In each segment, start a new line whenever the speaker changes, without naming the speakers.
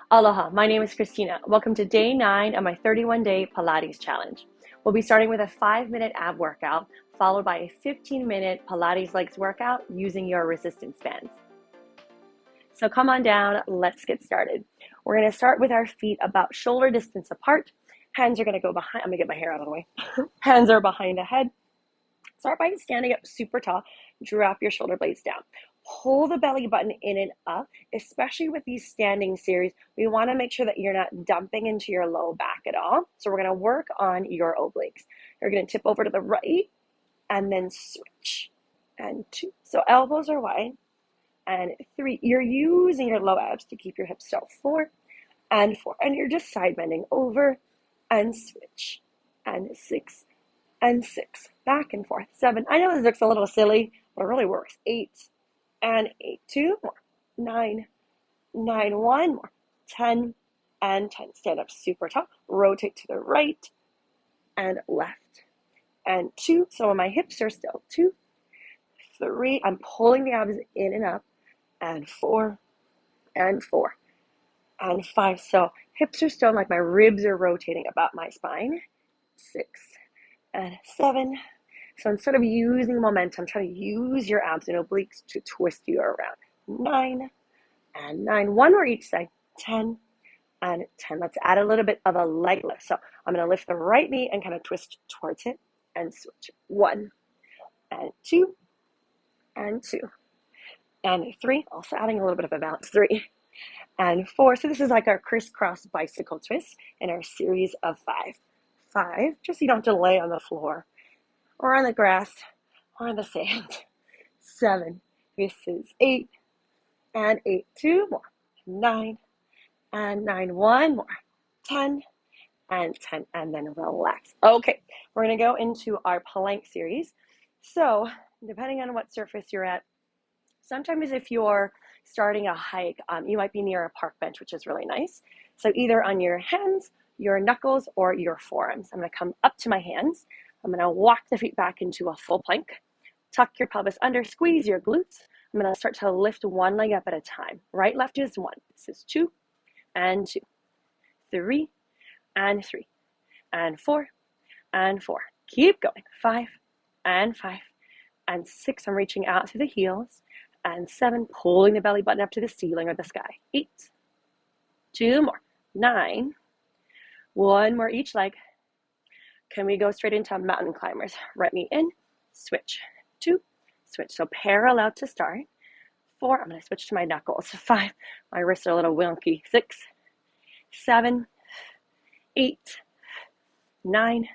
Aloha, my name is Christina. Welcome to day 9 of my 31-day Pilates challenge. We'll be starting with a 5-minute ab workout, followed by a 15-minute Pilates legs workout using your resistance bands. So come on down, let's get started. We're going to start with our feet about shoulder distance apart. Hands are going to go behind, I'm going to get my hair out of the way. Hands are behind the head. Start by standing up super tall, drop your shoulder blades down. Pull the belly button in and up, especially with these standing series. We want to make sure that you're not dumping into your low back at all. So we're going to work on your obliques. You're going to tip over to the right and then switch. And 2. So elbows are wide. And 3. You're using your low abs to keep your hips still. 4 and 4. And you're just side bending over and switch. And 6 and 6. Back and forth. 7. I know this looks a little silly, but it really works. 8 and 8, 2 more, 9, 9, 1 more, 10 and 10. Stand up super tall, rotate to the right and left and 2. So my hips are still 2, 3. I'm pulling the abs in and up and 4 and 4 and 5. So hips are still like my ribs are rotating about my spine. 6 and 7. So instead of using momentum, try to use your abs and obliques to twist you around. 9 and 9. 1 more each side. 10 and 10. Let's add a little bit of a leg lift. So I'm going to lift the right knee and kind of twist towards it and switch. 1 and 2 and 2 and 3. Also adding a little bit of a balance. 3 and 4. So this is like our crisscross bicycle twist in our series of 5. 5, just so you don't have to lay on the floor or on the grass, or on the sand. 7, this is 8, and 8, 2 more, 9, and 9, 1 more, 10, and 10, and then relax. Okay, we're gonna go into our plank series. So, depending on what surface you're at, sometimes if you're starting a hike, you might be near a park bench, which is really nice. So either on your hands, your knuckles, or your forearms. I'm gonna come up to my hands. I'm going to walk the feet back into a full plank. Tuck your pelvis under, squeeze your glutes. I'm going to start to lift one leg up at a time. Right, left is 1. This is 2 and 2. 3 and 3 and 4 and 4. Keep going. 5 and 5 and 6. I'm reaching out to the heels. And 7, pulling the belly button up to the ceiling or the sky. 8. 2 more. 9. 1 more each leg. Can we go straight into mountain climbers? Right knee in, switch, 2, switch. So parallel to start. 4, I'm going to switch to my knuckles. 5, my wrists are a little wonky. 6, 7, 8, 9,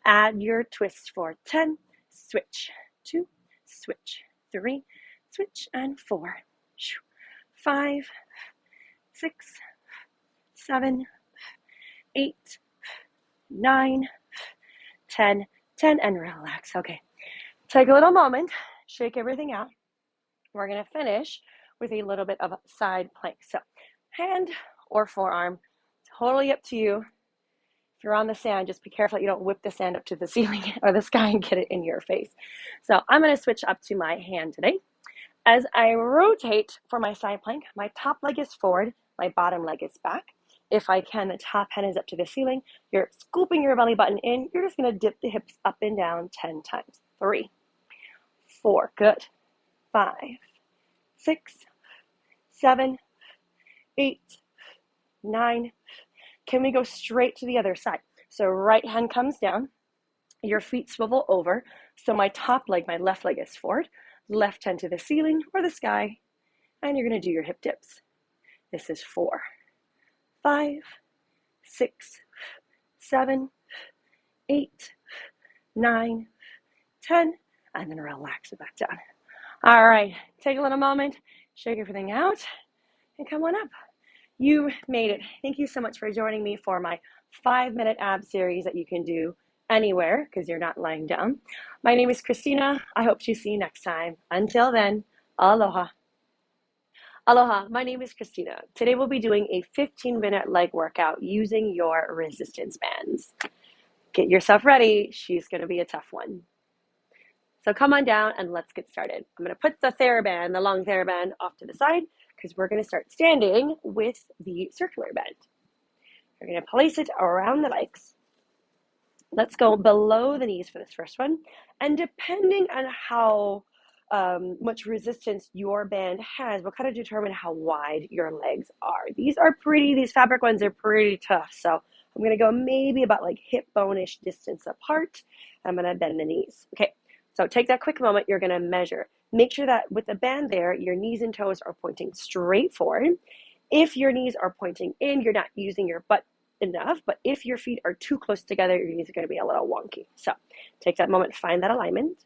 add your twist for 10, switch, 2, switch, 3, switch, and 4, 5, 6, 7, 8, 9, 10, 10, and relax. Okay, take a little moment, shake everything out. We're going to finish with a little bit of a side plank. So hand or forearm, totally up to you. If you're on the sand, just be careful that you don't whip the sand up to the ceiling or the sky and get it in your face. So I'm going to switch up to my hand today. As I rotate for my side plank, my top leg is forward, my bottom leg is back. If I can, the top hand is up to the ceiling. You're scooping your belly button in. You're just going to dip the hips up and down 10 times. 3, 4, good. 5, 6, 7, 8, 9. Can we go straight to the other side? So right hand comes down. Your feet swivel over. So my top leg, my left leg is forward. Left hand to the ceiling or the sky. And you're going to do your hip dips. This is 4, 5, 6, 7, 8, 9, 10, and then relax it back down. All right, take a little moment, shake everything out, and come on up. You made it. Thank you so much for joining me for my 5-minute ab series that you can do anywhere because you're not lying down. My name is Christina. I hope to see you next time. Until then, aloha. Aloha, my name is Christina. Today we'll be doing a 15-minute leg workout using your resistance bands. Get yourself ready. She's going to be a tough one. So come on down and let's get started. I'm going to put the TheraBand, the long TheraBand, off to the side. because we're going to start standing with the circular bend. We're going to place it around the legs. Let's go below the knees for this first one. And depending on how much resistance your band has will kind of determine how wide your legs are. These fabric ones are pretty tough. So I'm going to go maybe about like hip bone-ish distance apart. I'm going to bend the knees. Okay, so take that quick moment. You're going to measure. Make sure that with the band there, your knees and toes are pointing straight forward. If your knees are pointing in, you're not using your butt enough, but if your feet are too close together, your knees are going to be a little wonky. So take that moment, find that alignment.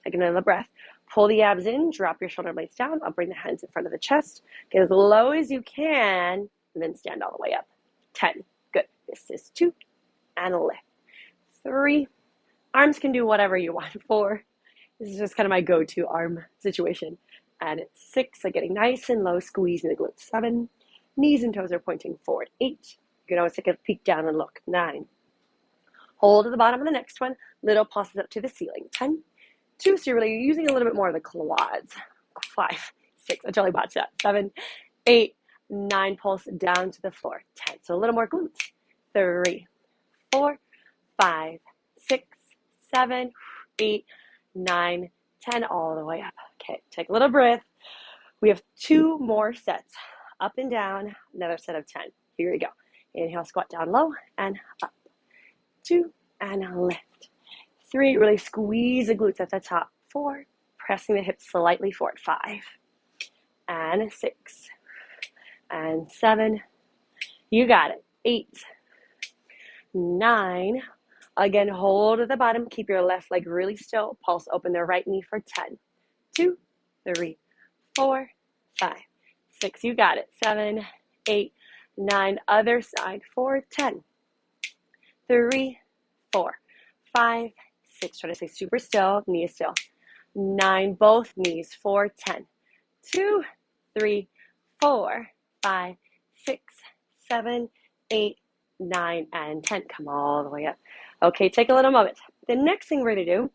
Take another breath. Pull the abs in, drop your shoulder blades down. I'll bring the hands in front of the chest. Get as low as you can, and then stand all the way up. 10. Good. This is 2. And lift. 3. Arms can do whatever you want. 4. This is just kind of my go-to arm situation. And it's 6. So getting nice and low, squeezing the glutes. 7. Knees and toes are pointing forward. 8. You can always take a peek down and look. 9. Hold at the bottom of the next one. Little pulses up to the ceiling. 10. 2, so you're really using a little bit more of the quads. 5, 6, I totally botched that. 7, 8, 9, pulse down to the floor. 10, so a little more glutes. 3, 4, 5, 6, 7, 8, 9, 10, all the way up. Okay, take a little breath. We have 2 more sets. Up and down, another set of 10. Here we go. Inhale, squat down low and up. 2, and lift. 3, really squeeze the glutes at the top. 4, pressing the hips slightly forward. 5, and 6, and 7. You got it. 8, 9. Again, hold at the bottom. Keep your left leg really still. Pulse open the right knee for 10. 2, 3, 4, 5, 6. You got it. 7, 8, 9. Other side for 10. 3, 4, 5, 6. Try to stay super still. Knee is still. 9. Both knees for 10. 2, 3, 4, 5, 6, 7, 8, 9, and 10. Come all the way up. Okay, take a little moment. The next thing we're going to do,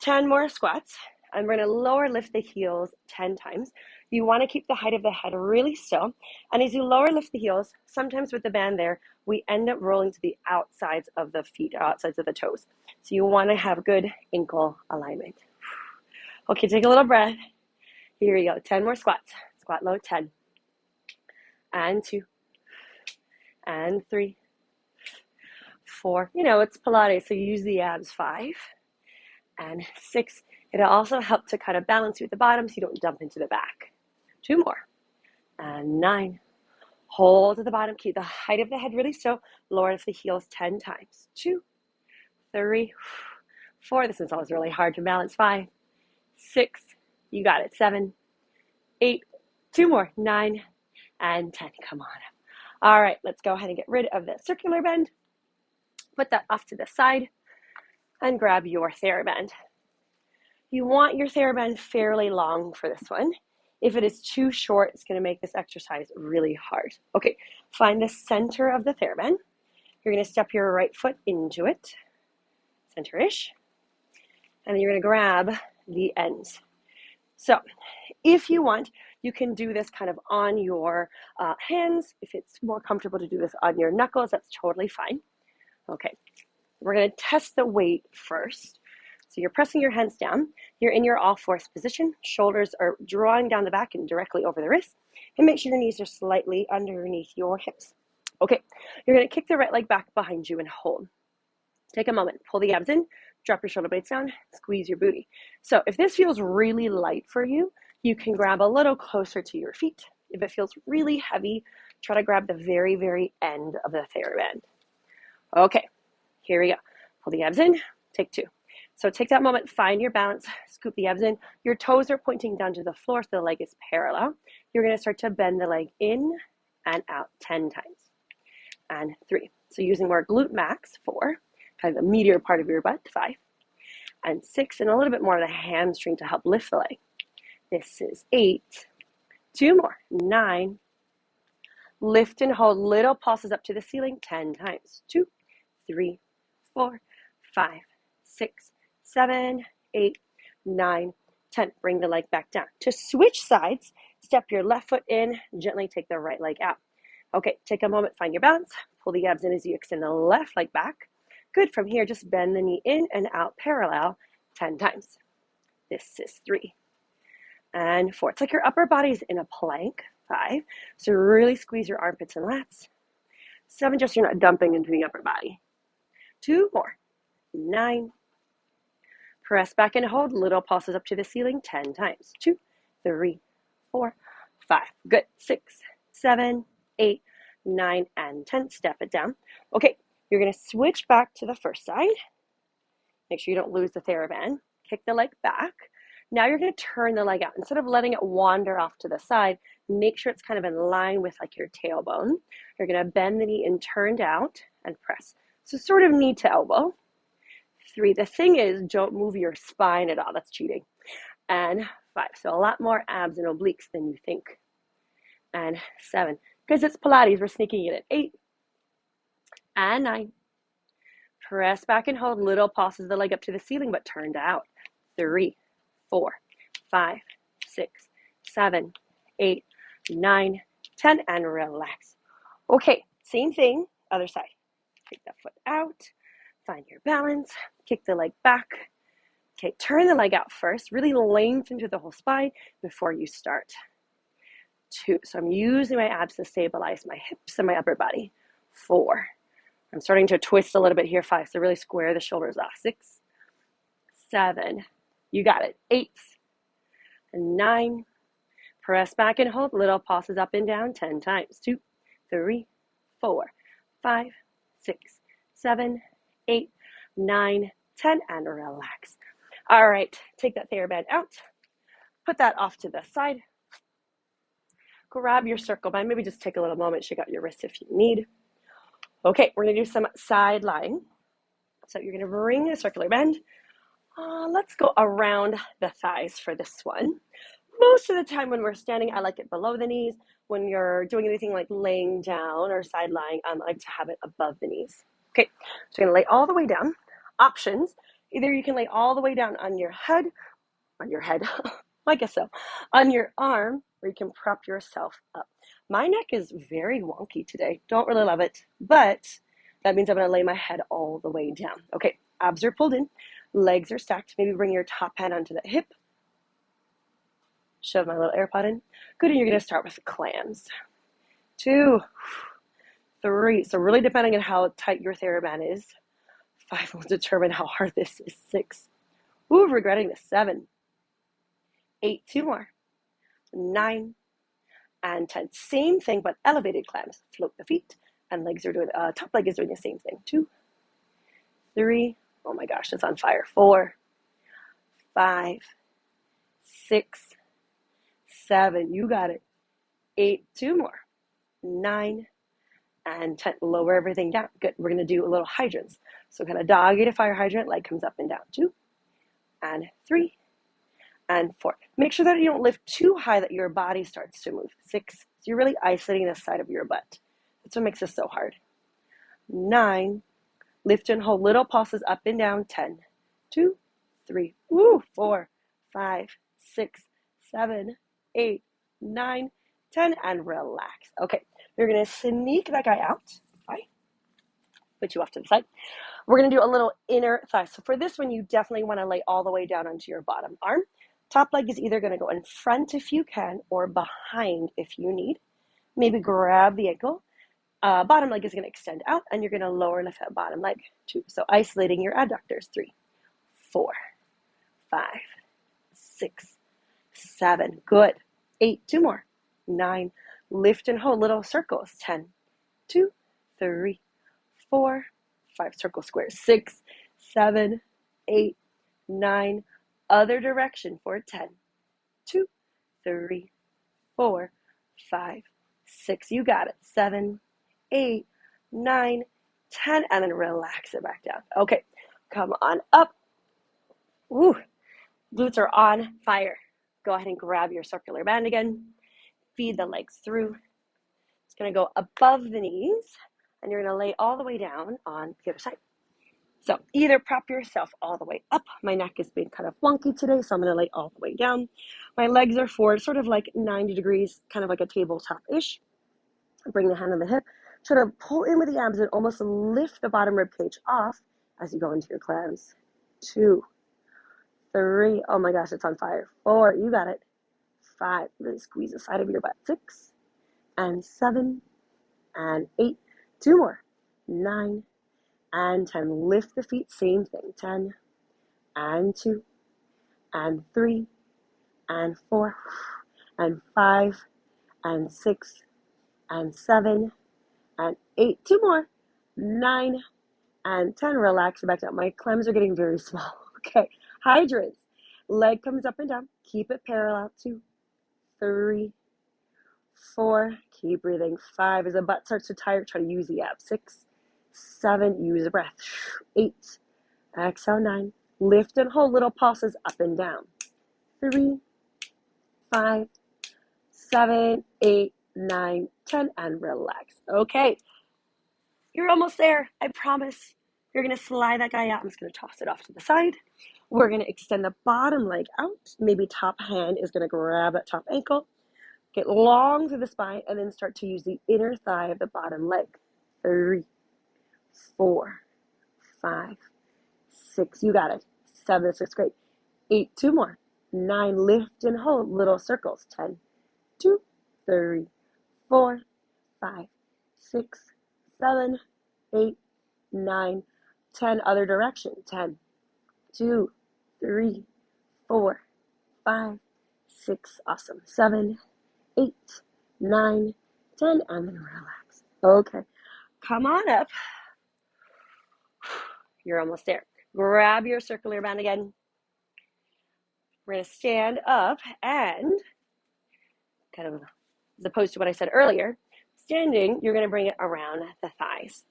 10 more squats. And we're going to lower lift the heels 10 times. You want to keep the height of the head really still. And as you lower lift the heels, sometimes with the band there, we end up rolling to the outsides of the feet, outsides of the toes. So you want to have good ankle alignment. Okay, take a little breath. Here we go. 10 more squats. Squat low, 10. And 2. And 3. 4. You know, it's Pilates, so you use the abs. 5. And 6. It'll also help to kind of balance you at the bottom so you don't dump into the back. 2 more. And 9. Hold at the bottom. Keep the height of the head really still. Lower the heels 10 times. 2, 3, 4. This one's always really hard to balance. 5, 6. You got it. 7, 8. 2 more. 9 and 10. Come on up. All right, let's go ahead and get rid of the circular bend. Put that off to the side and grab your TheraBand. You want your TheraBand fairly long for this one. If it is too short, it's going to make this exercise really hard. Okay, find the center of the TheraBand. You're going to step your right foot into it, center-ish, and then you're going to grab the ends. So if you want, you can do this kind of on your hands. If it's more comfortable to do this on your knuckles, that's totally fine. Okay, we're going to test the weight first. So you're pressing your hands down. You're in your all-fours position. Shoulders are drawing down the back and directly over the wrists. And make sure your knees are slightly underneath your hips. Okay, you're going to kick the right leg back behind you and hold. Take a moment. Pull the abs in. Drop your shoulder blades down. Squeeze your booty. So if this feels really light for you, you can grab a little closer to your feet. If it feels really heavy, try to grab the very, very end of the TheraBand. Okay, here we go. Pull the abs in. Take 2. So take that moment, find your balance, scoop the abs in. Your toes are pointing down to the floor so the leg is parallel. You're going to start to bend the leg in and out 10 times. And 3. So using more glute max, 4, kind of the meatier part of your butt, 5. And 6, and a little bit more of the hamstring to help lift the leg. This is 8. 2 more, 9. Lift and hold, little pulses up to the ceiling 10 times. 2, 3, 4, 5, 6, 7, 8, 9, 10. Bring the leg back down. To switch sides, Step your left foot in, gently take the right leg out. Okay, take a moment, find your balance. Pull the abs in as you extend the left leg back. Good. From here, just bend the knee in and out parallel 10 times. This is 3 and 4. It's like your upper body's in a plank. 5. So really squeeze your armpits and lats. 7, just you're not dumping into the upper body. 2 more. 9. Press back and hold. Little pulses up to the ceiling 10 times. 2, 3, 4, 5. Good. 6, 7, 8, 9, and 10. Step it down. Okay, you're going to switch back to the first side. Make sure you don't lose the TheraBand. Kick the leg back. Now you're going to turn the leg out. Instead of letting it wander off to the side, make sure it's kind of in line with like your tailbone. You're going to bend the knee and turn out and press. So sort of knee to elbow. 3. The thing is, don't move your spine at all. That's cheating. And 5. So a lot more abs and obliques than you think. And 7. Because it's Pilates, we're sneaking it at 8. And 9. Press back and hold. Little pulses the leg up to the ceiling, but turned out. 3, 4, 5, 6, 7, 8, 9, 10, and relax. Okay, same thing, other side. Take that foot out, find your balance, kick the leg back. Okay, turn the leg out first. Really lengthen through the whole spine before you start. 2, so I'm using my abs to stabilize my hips and my upper body. 4, I'm starting to twist a little bit here. 5, so really square the shoulders off. 6, 7, you got it. 8, 9, press back and hold. Little pulses up and down 10 times. 2, 3, 4, 5, 6, 7, 8, 9, 10, and relax. All right, take that TheraBand out. Put that off to the side. Grab your circle band. Maybe just take a little moment, shake out your wrists if you need. Okay, we're going to do some side lying. So you're going to bring a circular band. Let's go around the thighs for this one. Most of the time when we're standing, I like it below the knees. When you're doing anything like laying down or side lying, I like to have it above the knees. Okay, so you're going to lay all the way down. Options, either you can lay all the way down on your head, I guess so, on your arm, or you can prop yourself up. My neck is very wonky today. Don't really love it, but that means I'm going to lay my head all the way down. Okay, abs are pulled in, legs are stacked. Maybe bring your top hand onto the hip. Shove my little AirPod in. Good, and you're going to start with the clams. 2, 3. So really depending on how tight your TheraBand is. 5 will determine how hard this is. 6. Ooh, regretting this. 7, 8. 2 more. 9 and 10. Same thing, but elevated clams. Float the feet, and legs are doing. Top leg is doing the same thing. 2, 3. Oh my gosh, it's on fire. 4, 5, 6, 7. You got it. 8. 2 more. 9 and 10. Lower everything down. Good. We're going to do a little hydrants. So kind of doggy to fire hydrant. Leg comes up and down. 2 and 3 and 4. Make sure that you don't lift too high that your body starts to move. 6. So you're really isolating the side of your butt. That's what makes this so hard. 9. Lift and hold. Little pulses up and down. 10. 2, 3. Woo. 4, 5, 6, 7, 8, 9, 10, and relax. Okay. You're going to sneak that guy out. Right? Put you off to the side. We're going to do a little inner thigh. So for this one, you definitely want to lay all the way down onto your bottom arm. Top leg is either going to go in front if you can or behind if you need. Maybe grab the ankle. Bottom leg is going to extend out, and you're going to lower lift that bottom leg. 2. So isolating your adductors. 3, 4, 5, 6, 7. Good. 8. 2 more. 9. Lift and hold little circles. 10. 2, 3, 4, 5. Circle squares. 6, 7, 8, 9. Other direction for 10. 2, 3, 4, 5, 6. You got it. 7, 8, 9, 10, and then relax it back down. Okay, come on up. Woo, glutes are on fire. Go ahead and grab your circular band again. Feed the legs through. It's going to go above the knees, and you're going to lay all the way down on the other side.
So either prop yourself all the way up. My neck is being kind of wonky today, so I'm going to lay all the way down. My legs are forward, sort of like 90 degrees, kind of like a tabletop-ish. Bring the hand on the hip. Try to pull in with the abs and almost lift the bottom rib cage off as you go into your clams. 2, 3, oh my gosh, it's on fire. 4, you got it. 5, really squeeze the side of your butt. 6, and 7, and 8, 2 more. 9, and 10. Lift the feet, same thing. 10, and 2, and 3, and 4, and 5, and 6, and 7, and 8. 2 more. 9, and 10. Relax back down. My clams are getting very small. Okay. Hydrants. Leg comes up and down. Keep it parallel. 2, 3, 4. Keep breathing. 5. As the butt starts to tire, try to use the abs. 6, 7. Use the breath. 8. Exhale. 9. Lift and hold. Little pulses up and down. 3, 5, 7, 8, 9, 10. And relax. Okay. You're almost there. I promise. You're going to slide that guy out. I'm just going to toss it off to the side. We're going to extend the bottom leg out. Maybe top hand is going to grab that top ankle. Get long through the spine and then start to use the inner thigh of the bottom leg. 3, 4, 5, 6. You got it. 7, 6. Great. 8. 2 more. 9. Lift and hold. Little circles. 10, 2, 3, 4, 5, 6, 7, 8, 9, 10. Other direction. 10, 2, 3, 4, 5, 6. Awesome. 7, 8, 9, 10. And then relax. Okay. Come on up. You're almost there. Grab your circular band again. We're going to stand up and kind of, as opposed to what I said earlier, standing, you're going to bring it around the thighs.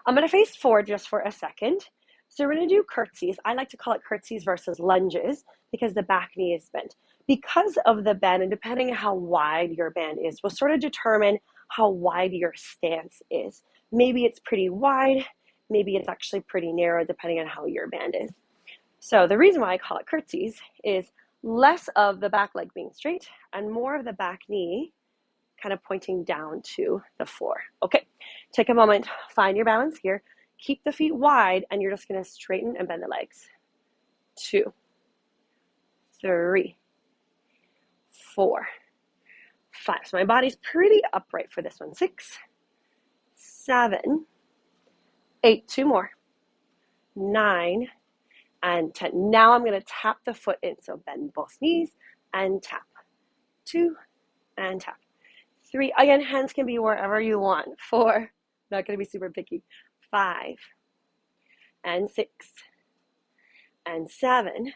I'm going to face forward just for a second. So we're going to do curtsies. I like to call it curtsies versus lunges because the back knee is bent. Because of the bend, and depending on how wide your band is, will sort of determine how wide your stance is. Maybe it's pretty wide, maybe it's actually pretty narrow, depending on how your band is. So the reason why I call it curtsies is less of the back leg being straight and more of the back knee kind of pointing down to the floor. Okay, take a moment, find your balance here. Keep the feet wide, and you're just going to straighten and bend the legs. 2, 3, 4, 5. So my body's pretty upright for this one. 6, 7, 8. 2 more. 9, and 10. Now I'm going to tap the foot in. So bend both knees and tap. 2, and tap. 3. Again, hands can be wherever you want. 4. Not going to be super picky. 5, and 6, and 7,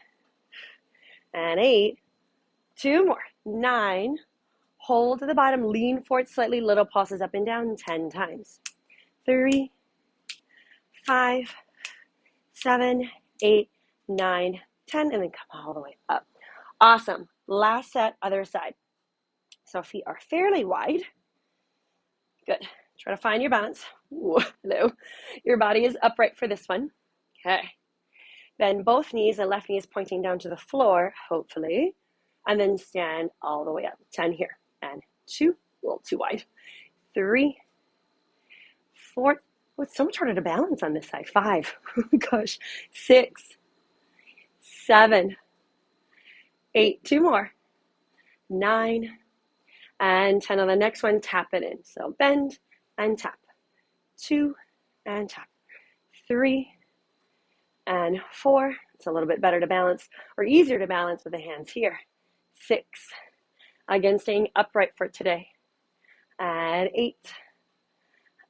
and 8. 2 more. 9. Hold to the bottom. Lean forward slightly. Little pulses up and down 10 times. 3, 5, 7, 8, 9, 10. And then come all the way up. Awesome. Last set, other side. So feet are fairly wide. Good. Try to find your balance. Ooh, hello. Your body is upright for this one. Okay. Bend both knees, and left knee is pointing down to the floor, hopefully. And then stand all the way up. 10 here. And 2, a little too wide. 3, 4. Oh, it's so much harder to balance on this side. 5. Gosh. 6, 7, 8. 2 more. 9, and 10. On the next one, tap it in. So bend and tap. 2, and tap. 3, and 4. It's a little bit better to balance, or easier to balance with the hands here. 6. Again, staying upright for today. And 8,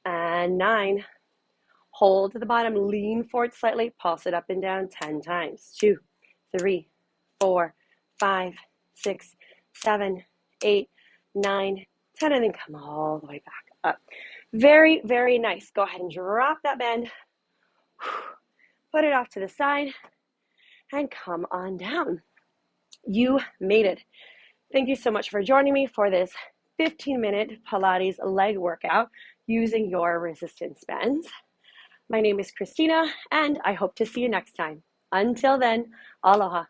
and 9. Hold to the bottom, lean forward slightly, pulse it up and down 10 times. 2, 3, 4, 5, 6, 7, 8, 9, 10, and then come all the way back up. Very, very nice. Go ahead and drop that bend. Put it off to the side and come on down. You made it. Thank you so much for joining me for this 15-minute Pilates leg workout using your resistance bands. My name is Christina, and I hope to see you next time. Until then, aloha.